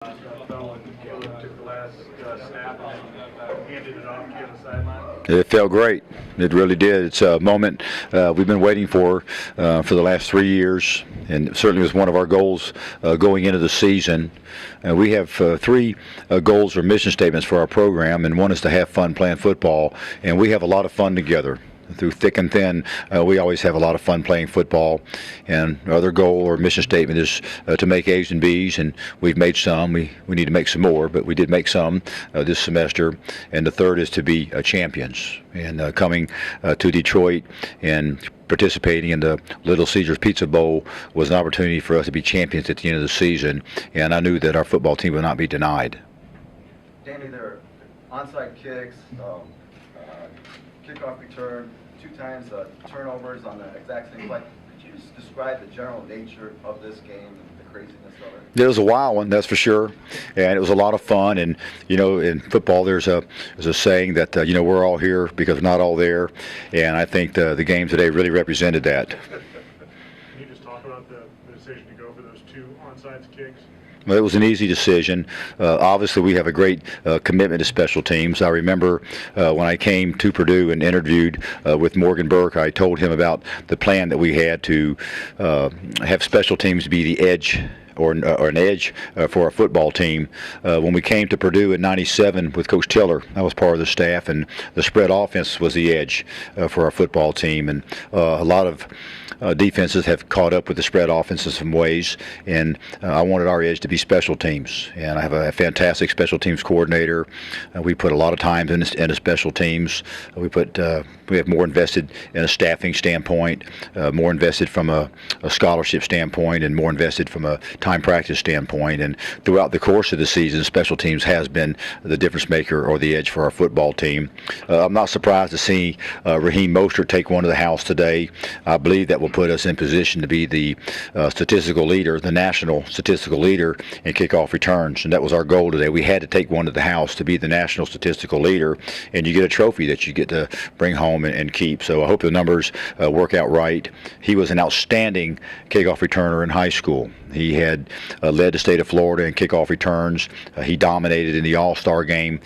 Fell and Caleb took the last snap and handed it off to you on the sideline? It felt great. It really did. It's a moment we've been waiting for the last 3 years, and it certainly was one of our goals going into the season. We have three goals or mission statements for our program, and one is to have fun playing football, and we have a lot of fun together. Through thick and thin, we always have a lot of fun playing football. And our other goal or mission statement is to make A's and B's, and we've made some. We need to make some more, but we did make some this semester. And the third is to be champions. And coming to Detroit and participating in the Little Caesars Pizza Bowl was an opportunity for us to be champions at the end of the season. And I knew that our football team would not be denied. Danny, there are onside kicks, kickoff return, 2 times turnovers on the exact same play. Could you just describe the general nature of this game and the craziness of it? It was a wild one, that's for sure, and it was a lot of fun. And you know, in football, there's a saying that we're all here because we're not all there, and I think the game today really represented that. Can you just talk about the decision to go for those 2 onside kicks? Well, it was an easy decision. Obviously, we have a great commitment to special teams. I remember when I came to Purdue and interviewed with Morgan Burke, I told him about the plan that we had to have special teams be the edge or an edge for our football team. When we came to Purdue in '97 with Coach Tiller, I was part of the staff, and the spread offense was the edge for our football team. And a lot of defenses have caught up with the spread offense in some ways, and I wanted our edge to be special teams. And I have a fantastic special teams coordinator. We put a lot of time into special teams. We have more invested in a staffing standpoint, more invested from a scholarship standpoint, and more invested from a time practice standpoint. And throughout the course of the season, special teams has been the difference maker or the edge for our football team. I'm not surprised to see Raheem Mostert take one to the house today. I believe that will put us in position to be the statistical leader, the national statistical leader in kickoff returns. And that was our goal today. We had to take one to the house to be the national statistical leader, and you get a trophy that you get to bring home and keep. So I hope the numbers work out right. He was an outstanding kickoff returner in high school. He had led the state of Florida in kickoff returns. He dominated in the All-Star game.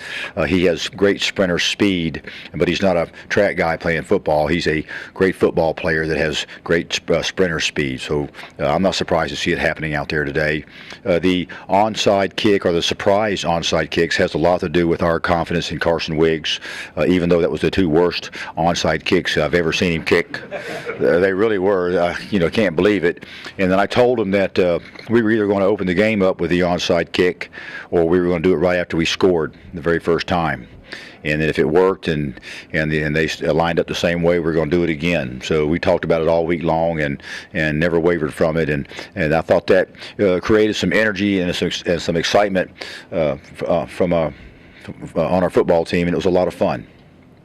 He has great sprinter speed, but he's not a track guy playing football. He's a great football player that has great sprinter speed. So I'm not surprised to see it happening out there today. The onside kick, or the surprise onside kicks, has a lot to do with our confidence in Carson Wiggs, even though that was the 2 worst onside kicks I've ever seen him kick. They really were. Can't believe it. And then I told him that we were either going to open the game up with the onside kick, or we were going to do it right after we scored the very first time. And then if it worked and they lined up the same way, we're going to do it again. So we talked about it all week long and never wavered from it. And I thought that created some energy and some excitement on our football team, and it was a lot of fun.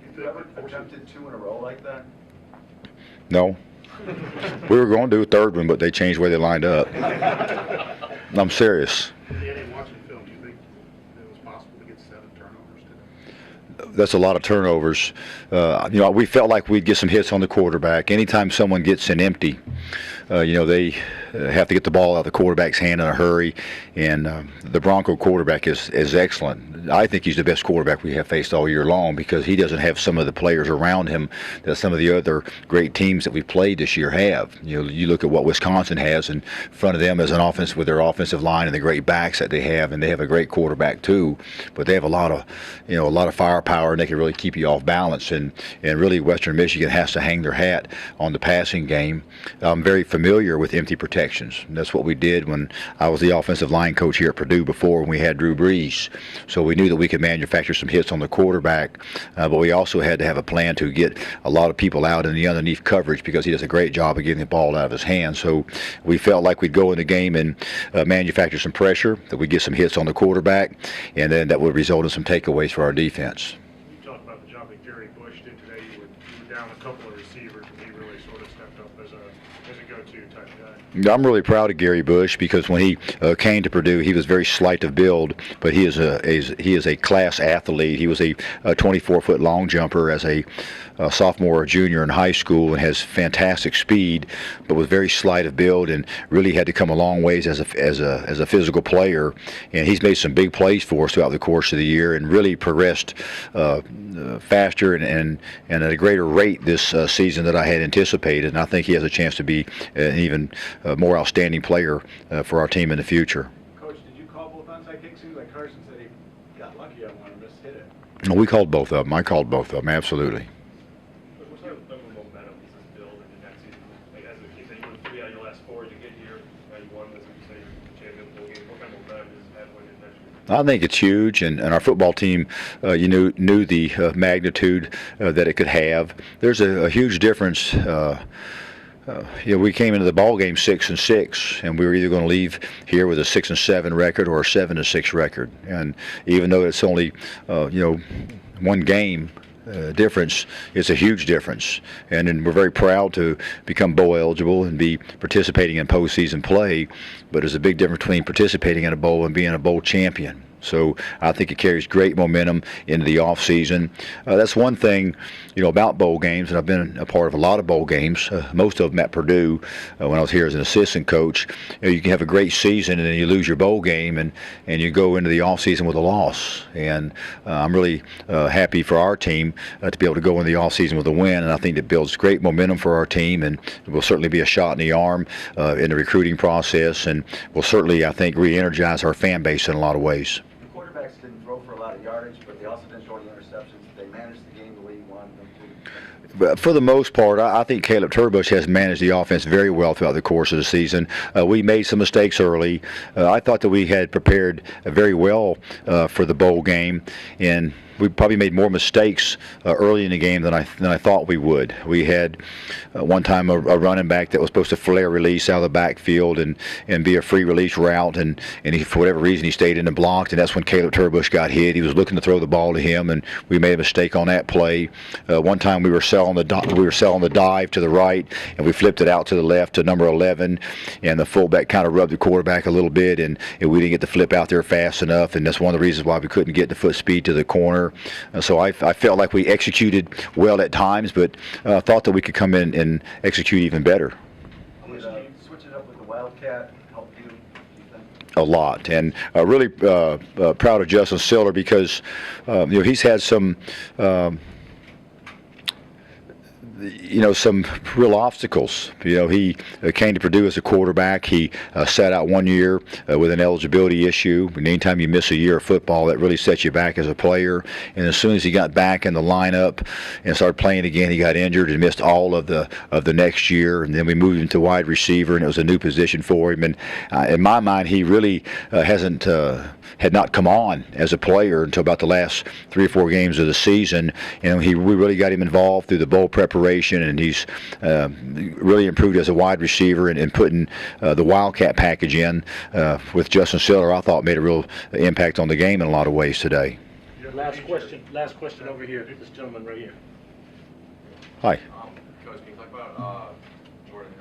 Have you ever attempted 2 in a row like that? No. We were going to do a third one, but they changed the way they lined up. I'm serious. Watching film, do you think it was possible to get 7 turnovers today? That's a lot of turnovers. We felt like we'd get some hits on the quarterback. Anytime someone gets an empty, they have to get the ball out of the quarterback's hand in a hurry. And the Bronco quarterback is excellent. I think he's the best quarterback we have faced all year long, because he doesn't have some of the players around him that some of the other great teams that we've played this year have. You look at what Wisconsin has in front of them as an offense with their offensive line and the great backs that they have, and they have a great quarterback too. But they have a lot of firepower, and they can really keep you off balance. And really, Western Michigan has to hang their hat on the passing game. I'm very familiar with empty protections. And that's what we did when I was the offensive line coach here at Purdue before, when we had Drew Brees. So we knew that we could manufacture some hits on the quarterback, but we also had to have a plan to get a lot of people out in the underneath coverage, because he does a great job of getting the ball out of his hands. So we felt like we'd go in the game and manufacture some pressure, that we'd get some hits on the quarterback, and then that would result in some takeaways for our defense. You talked about the job that Gary Bush did today. You were down a couple of receivers, and he really sort of stepped up as a go-to type guy. I'm really proud of Gary Bush because when he came to Purdue, he was very slight of build, but he is a class athlete. He was a 24-foot long jumper as a sophomore or junior in high school and has fantastic speed, but was very slight of build and really had to come a long ways as a physical player. And he's made some big plays for us throughout the course of the year and really progressed faster and at a greater rate this season than I had anticipated. And I think he has a chance to be an even more outstanding player for our team in the future. Coach, did you call both onside kicks? Seems like Carson said he got lucky on one and missed hit it. We called both of them. I called both of them, absolutely. What sort of momentum does this build into next season? Like, as a team, you won 3 out of your last 4 to get here. You won, as you say, the championship bowl game. What kind of momentum does it have when you're next year? I think it's huge, and our football team, knew the magnitude that it could have. There's a huge difference. We came into the ball game 6-6, and we were either going to leave here with a 6-7 record or a 7-6 record. And even though it's only, one game difference, it's a huge difference. And we're very proud to become bowl eligible and be participating in postseason play. But there's a big difference between participating in a bowl and being a bowl champion. So I think it carries great momentum into the off season. That's one thing, about bowl games, and I've been a part of a lot of bowl games, most of them at Purdue when I was here as an assistant coach. You can have a great season and then you lose your bowl game and you go into the off season with a loss. And I'm really happy for our team to be able to go into the off season with a win, and I think it builds great momentum for our team, and it will certainly be a shot in the arm in the recruiting process, and will certainly, I think, re-energize our fan base in a lot of ways. Quarterbacks didn't throw for a lot of yardage, but they also didn't throw any interceptions. They managed the game the way you wanted them to. But for the most part, I think Caleb Turbush has managed the offense very well throughout the course of the season. We made some mistakes early. I thought that we had prepared very well for the bowl game, and we probably made more mistakes early in the game than I thought we would. We had one time a running back that was supposed to flare release out of the backfield and be a free release route, and he, for whatever reason, he stayed in and blocked, and that's when Caleb Turbush got hit. He was looking to throw the ball to him, and we made a mistake on that play. One time we were selling the dive to the right, and we flipped it out to the left to number 11, and the fullback kind of rubbed the quarterback a little bit, and we didn't get the flip out there fast enough, and that's one of the reasons why we couldn't get the foot speed to the corner. So I felt like we executed well at times, but thought that we could come in and execute even better. Did switching up with the Wildcat help you, do you think? A lot, and really proud of Justin Siller because he's had some some real obstacles. He came to Purdue as a quarterback. He sat out 1 year with an eligibility issue. And anytime you miss a year of football, that really sets you back as a player. And as soon as he got back in the lineup and started playing again, he got injured and missed all of the next year. And then we moved him to wide receiver, and it was a new position for him. And in my mind, he really had not come on as a player until about the last 3 or 4 games of the season. We really got him involved through the bowl preparation, and he's really improved as a wide receiver, and putting the Wildcat package in with Justin Siller, I thought made a real impact on the game in a lot of ways today. Last question over here. This gentleman right here. Hi. Coach, can you talk about Jordan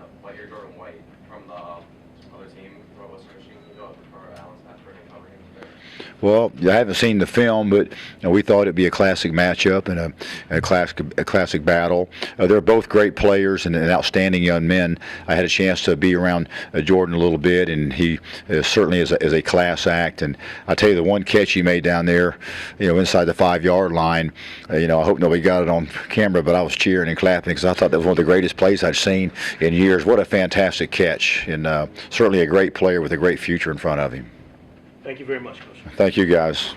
White from the other team? What was your machine for Allen Stafford and covering him there? Well, I haven't seen the film, but we thought it'd be a classic matchup and a classic battle. They're both great players and outstanding young men. I had a chance to be around Jordan a little bit, and he certainly is a class act. And I tell you, the one catch he made down there, inside the 5-yard line, I hope nobody got it on camera, but I was cheering and clapping because I thought that was one of the greatest plays I'd seen in years. What a fantastic catch, and certainly a great player with a great future in front of him. Thank you very much, Coach. Thank you, guys.